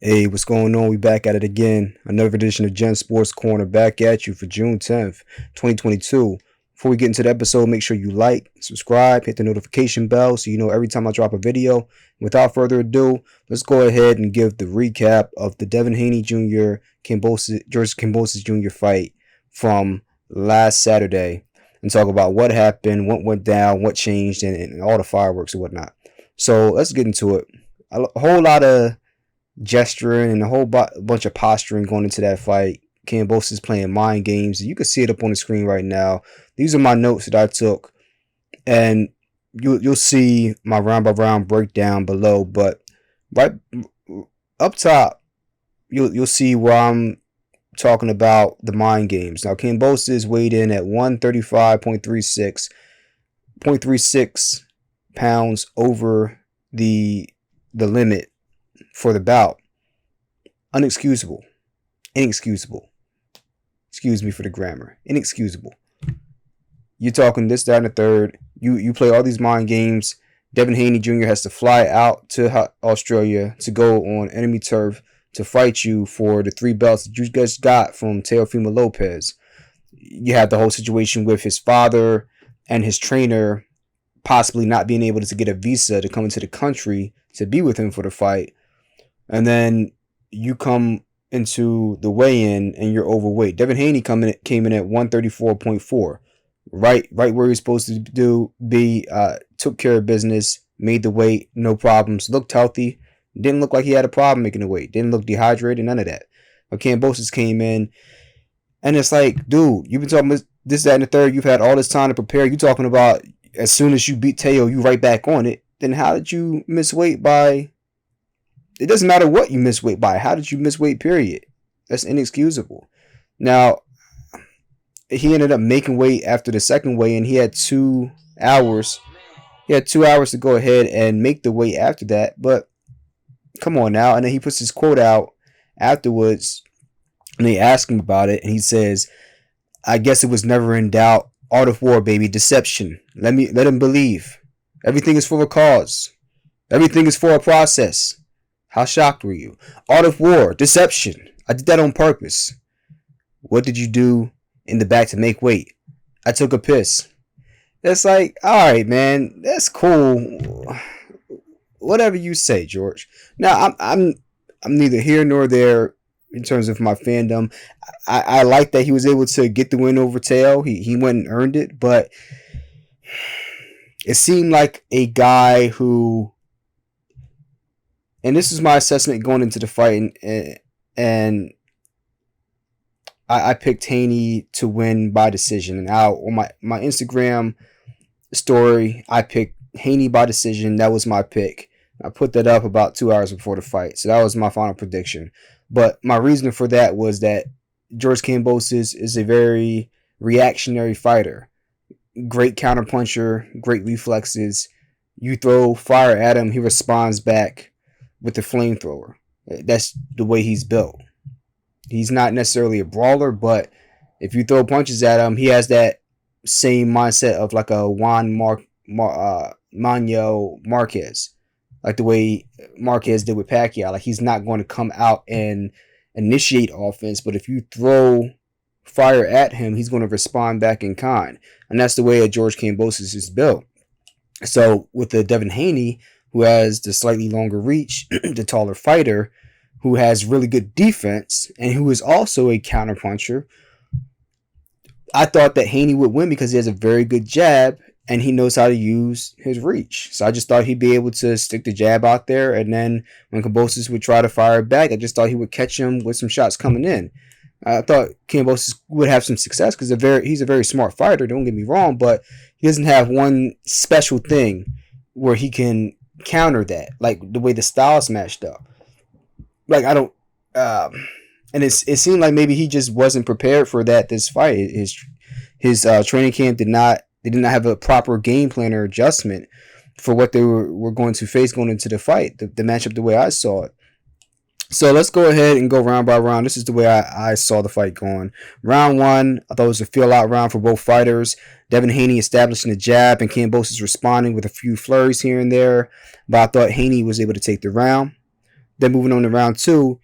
Hey, what's going on? We back at it again. Another edition of Gen Sports Corner back at you for June 10th, 2022. Before we get into the episode, make sure you like, subscribe, hit the notification bell so you know every time I drop a video. Without further ado, let's go ahead and give the recap of the Devin Haney Jr. George Kambosos Jr. fight from last Saturday and talk about what happened, what went down, what changed, and all the fireworks and whatnot. So let's get into it. A whole lot of gesturing and a whole bunch of posturing going into that fight. Kambosos is playing mind games. You can see it up on the screen right now. These are my notes that I took, and you'll see my round by round breakdown below. But right up top, you'll see where I'm talking about the mind games. Now Kambosos weighed in at 135.36 pounds over the limit for the bout. Inexcusable. Excuse me for the grammar. Inexcusable. You're talking this, that, and the third. You play all these mind games. Devin Haney Jr. has to fly out to Australia to go on enemy turf to fight you for the 3 belts that you guys got from Teofimo Lopez. You have the whole situation with his father and his trainer possibly not being able to get a visa to come into the country to be with him for the fight. And then you come into the weigh-in and you're overweight. Devin Haney came in at 134.4. Right where he's supposed to be. Took care of business, made the weight, no problems, looked healthy. Didn't look like he had a problem making the weight. Didn't look dehydrated, none of that. But Kambosos came in, and it's like, dude, you've been talking about this, that, and the third. You've had all this time to prepare. You're talking about as soon as you beat Teo, you right back on it. Then how did you miss weight by... It doesn't matter what you miss weight by. How did you miss weight, period? That's inexcusable. Now, he ended up making weight after the second weigh-in. He had 2 hours. He had 2 hours to go ahead and make the weight after that. But come on now. And then he puts his quote out afterwards, and they ask him about it, and he says, "I guess it was never in doubt. Art of war, baby. Deception. Let him believe. Everything is for a cause. Everything is for a process." How shocked were you? Art of war, deception. I did that on purpose. What did you do in the back to make weight? I took a piss. That's like, all right, man, that's cool. Whatever you say, George. Now, I'm neither here nor there in terms of my fandom. I like that he was able to get the win over Teo. He went and earned it, but it seemed like a guy who... And this is my assessment going into the fight, and I picked Haney to win by decision. And on my Instagram story, I picked Haney by decision. That was my pick. I put that up about 2 hours before the fight, so that was my final prediction. But my reason for that was that George Kambosos is a very reactionary fighter. Great counterpuncher, great reflexes. You throw fire at him, he responds back with the flamethrower. That's the way he's built. He's not necessarily a brawler, but if you throw punches at him, he has that same mindset of like a Manuel Marquez, like the way Marquez did with Pacquiao. Like, he's not going to come out and initiate offense, but if you throw fire at him, he's going to respond back in kind, and that's the way a George Kambosos is built. So with the Devin Haney, who has the slightly longer reach, the taller fighter, who has really good defense, and who is also a counterpuncher, I thought that Haney would win because he has a very good jab, and he knows how to use his reach. So I just thought he'd be able to stick the jab out there, and then when Kambosos would try to fire back, I just thought he would catch him with some shots coming in. I thought Kambosos would have some success because he's a very smart fighter, don't get me wrong, but he doesn't have one special thing where he can counter that, like the way the styles matched up. Like, I don't and it seemed like maybe he just wasn't prepared for that this fight. His training camp did not have a proper game plan or adjustment for what they were going to face going into the fight, the matchup, the way I saw it. So let's go ahead and go round by round. This is the way I saw the fight going. Round 1, I thought it was a feel-out round for both fighters. Devin Haney establishing the jab and Kambosos responding with a few flurries here and there. But I thought Haney was able to take the round. Then moving on to round 2,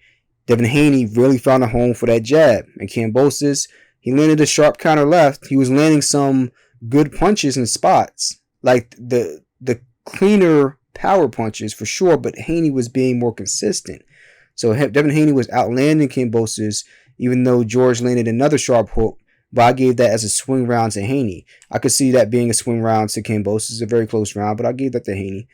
Devin Haney really found a home for that jab. And Kambosos, he landed a sharp counter left. He was landing some good punches in spots, like the cleaner power punches for sure, but Haney was being more consistent. So Devin Haney was outlanding Kambosos, even though George landed another sharp hook, but I gave that as a swing round to Haney. I could see that being a swing round to Kambosos, a very close round, but I gave that to Haney.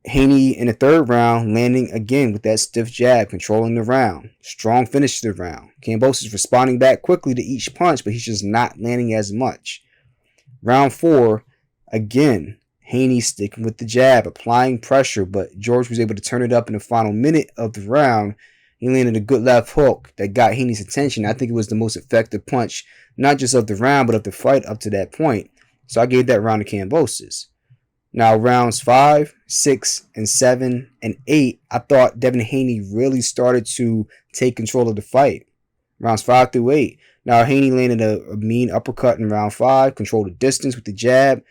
Haney in the third round, landing again with that stiff jab, controlling the round. Strong finish to the round. Kambosos responding back quickly to each punch, but he's just not landing as much. Round 4, again, Haney sticking with the jab, applying pressure, but George was able to turn it up in the final minute of the round. He landed a good left hook that got Haney's attention. I think it was the most effective punch, not just of the round, but of the fight up to that point. So I gave that round to Kambosos. Now, rounds 5, 6, and 7, and 8, I thought Devin Haney really started to take control of the fight. Rounds 5 through 8. Now, Haney landed a mean uppercut in round 5, controlled the distance with the jab.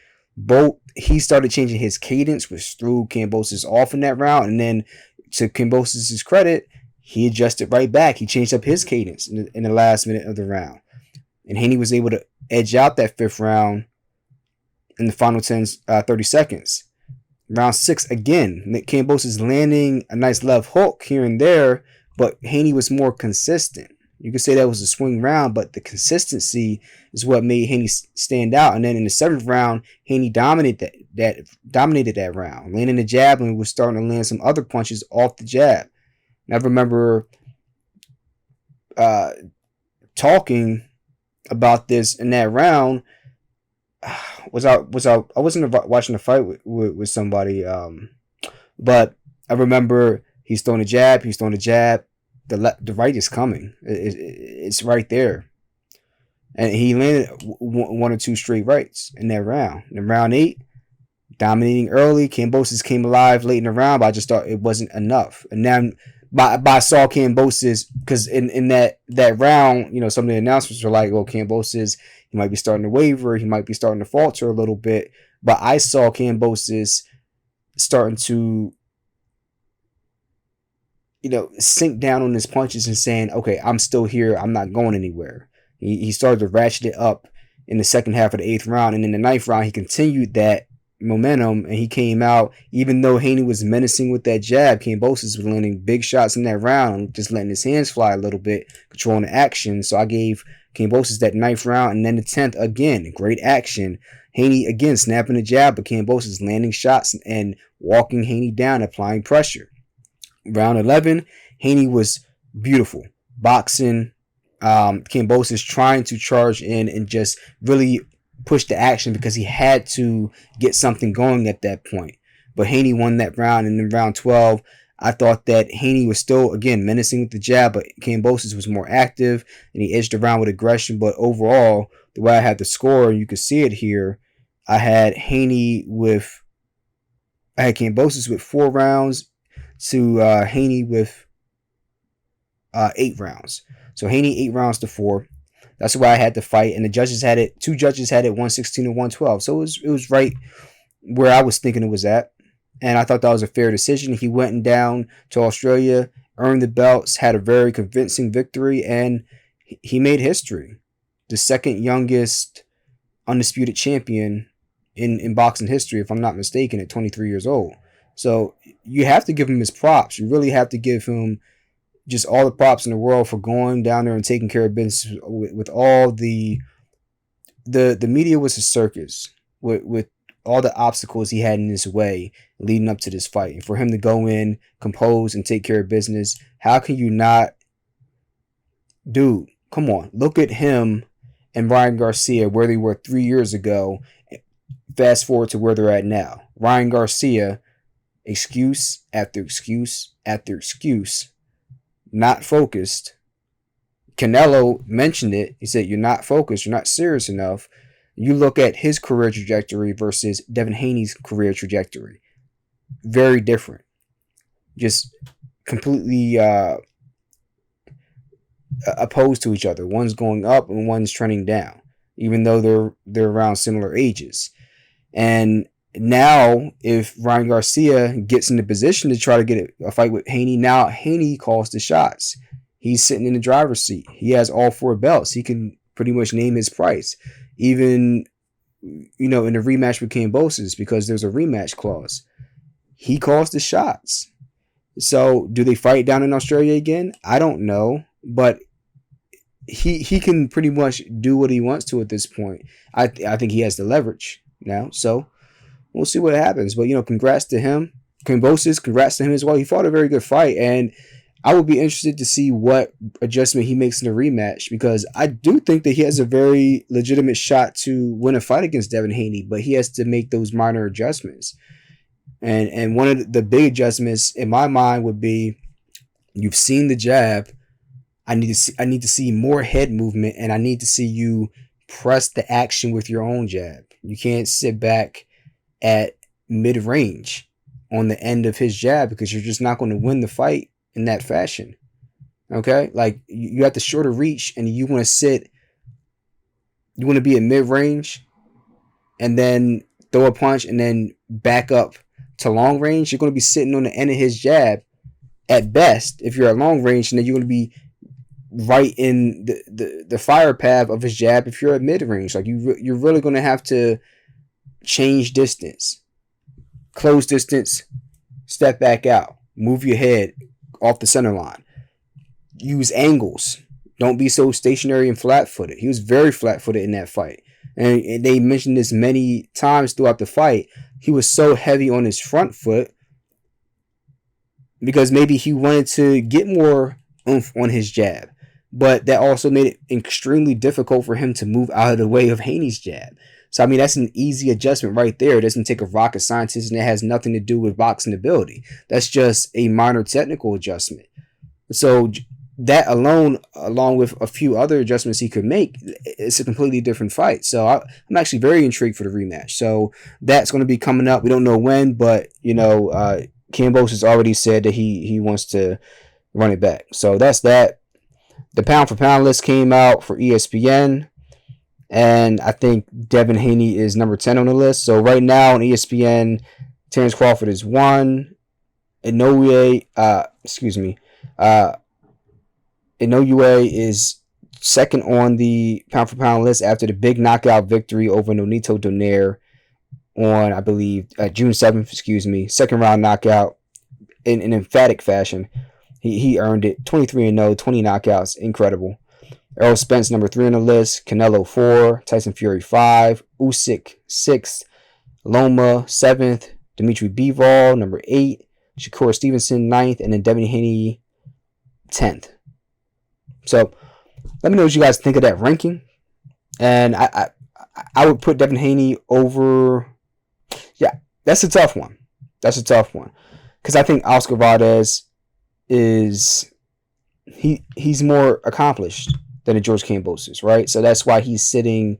He started changing his cadence, which threw Kambosos off in that round. And then, to Kambosos' credit, he adjusted right back. He changed up his cadence in the last minute of the round. And Haney was able to edge out that 5th round in the final 30 seconds. Round 6, again, Kambosos landing a nice left hook here and there, but Haney was more consistent. You could say that was a swing round, but the consistency is what made Haney stand out. And then in the 7th round, Haney dominated that round, landing the jab and was starting to land some other punches off the jab. And I remember talking about this in that round. I wasn't watching the fight with somebody, but I remember he's throwing a jab. The right is coming. It's right there. And he landed 1 or 2 straight rights in that round. In round 8, dominating early. Kambosos came alive late in the round, but I just thought it wasn't enough. And then I saw Kambosos, because in that round, some of the announcements were like, well, Kambosos, he might be starting to waver. He might be starting to falter a little bit. But I saw Kambosos starting to sink down on his punches and saying, okay, I'm still here. I'm not going anywhere. He started to ratchet it up in the second half of the 8th round. And in the 9th round, he continued that momentum, and he came out, even though Haney was menacing with that jab, Kambosos was landing big shots in that round, just letting his hands fly a little bit, controlling the action. So I gave Kambosos that 9th round, and then the 10th, again, great action. Haney, again, snapping the jab, but Kambosos landing shots and walking Haney down, applying pressure. Round 11, Haney was beautiful. Boxing, Kambosos trying to charge in and just really push the action because he had to get something going at that point. But Haney won that round. And in round 12, I thought that Haney was still, again, menacing with the jab, but Kambosos was more active and he edged around with aggression. But overall, the way I had the score, you can see it here, I had Kambosos with 4 rounds to Haney with 8 rounds. So Haney 8 rounds to 4. That's why I had to fight, and the judges had it. 2 judges had it 116 to 112. So it was right where I was thinking it was at, and I thought that was a fair decision. He went down to Australia, earned the belts, had a very convincing victory, and he made history. The second youngest undisputed champion in boxing history, if I'm not mistaken, at 23 years old. So you have to give him his props. You really have to give him just all the props in the world for going down there and taking care of business with all the media was a circus with all the obstacles he had in his way leading up to this fight. And for him to go in, compose, and take care of business, how can you not? Dude, come on. Look at him and Ryan Garcia, where they were 3 years ago. Fast forward to where they're at now. Ryan Garcia, excuse after excuse after excuse, not focused. Canelo mentioned it. He said, you're not focused. You're not serious enough. You look at his career trajectory versus Devin Haney's career trajectory. Very different. Just completely opposed to each other. One's going up and one's trending down, even though they're around similar ages. And now if Ryan Garcia gets in the position to try to get a fight with Haney, now Haney calls the shots. He's sitting in the driver's seat. He has all 4 belts. He can pretty much name his price. Even, in the rematch with Kambosos, because there's a rematch clause. He calls the shots. So do they fight down in Australia again? I don't know. But he can pretty much do what he wants to at this point. I think he has the leverage now. So we'll see what happens. But, congrats to him. Kambosos, congrats to him as well. He fought a very good fight. And I would be interested to see what adjustment he makes in the rematch, because I do think that he has a very legitimate shot to win a fight against Devin Haney, but he has to make those minor adjustments. And one of the big adjustments in my mind would be, you've seen the jab. I need to see more head movement, and I need to see you press the action with your own jab. You can't sit back at mid-range on the end of his jab, because you're just not going to win the fight in that fashion. Okay? Like, you have the shorter reach, and you want to be at mid-range and then throw a punch and then back up to long range. You're going to be sitting on the end of his jab at best if you're at long range, and then you're going to be right in the fire path of his jab if you're at mid-range. Like, you're really going to have to change distance, close distance, step back out, move your head off the center line, use angles. Don't be so stationary and flat-footed. He was very flat-footed in that fight, and they mentioned this many times throughout the fight. He was so heavy on his front foot because maybe he wanted to get more oomph on his jab, but that also made it extremely difficult for him to move out of the way of Haney's jab. So, I mean, that's an easy adjustment right there. It doesn't take a rocket scientist, and it has nothing to do with boxing ability. That's just a minor technical adjustment. So that alone, along with a few other adjustments he could make, it's a completely different fight. So I'm actually very intrigued for the rematch. So that's going to be coming up. We don't know when, but, Kambosos has already said that he wants to run it back. So that's that. The pound for pound list came out for ESPN, and I think Devin Haney is number 10 on the list. So right now on ESPN, Terrence Crawford is 1. Inoue is second on the pound for pound list after the big knockout victory over Nonito Donaire on, I believe, June 7th, second round knockout in an emphatic fashion. He earned it. 23-0, 20 knockouts. Incredible. Errol Spence, number 3 on the list. Canelo, 4. Tyson Fury, 5. Usyk, 6th. Loma, 7th. Dimitri Bivol, number 8. Shakur Stevenson, 9th. And then Devin Haney, 10th. So, let me know what you guys think of that ranking. And I would put Devin Haney over... Yeah, that's a tough one. Because I think Oscar Valdez is... He's more accomplished than a George Kambosos, right? So that's why he's sitting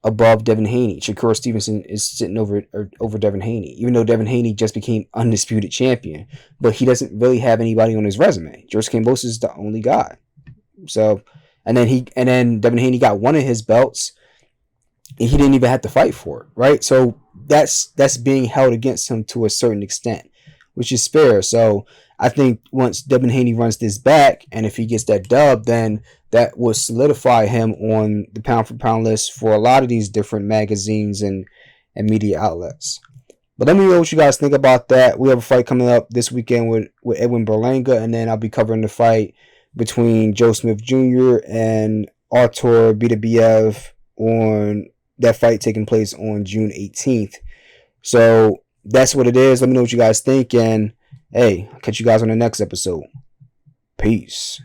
above Devin Haney. Shakur Stevenson is sitting over Devin Haney, even though Devin Haney just became undisputed champion. But he doesn't really have anybody on his resume. George Kambosos is the only guy. So, and then Devin Haney got one of his belts, and he didn't even have to fight for it, right? So that's being held against him to a certain extent, which is fair. So I think once Devin Haney runs this back, and if he gets that dub, then that will solidify him on the pound for pound list for a lot of these different magazines and media outlets. But let me know what you guys think about that. We have a fight coming up this weekend with Edwin Berlanga, and then I'll be covering the fight between Joe Smith Jr. and Artur Beterbiev on that fight taking place on June 18th. So that's what it is. Let me know what you guys think, and hey, I'll catch you guys on the next episode. Peace.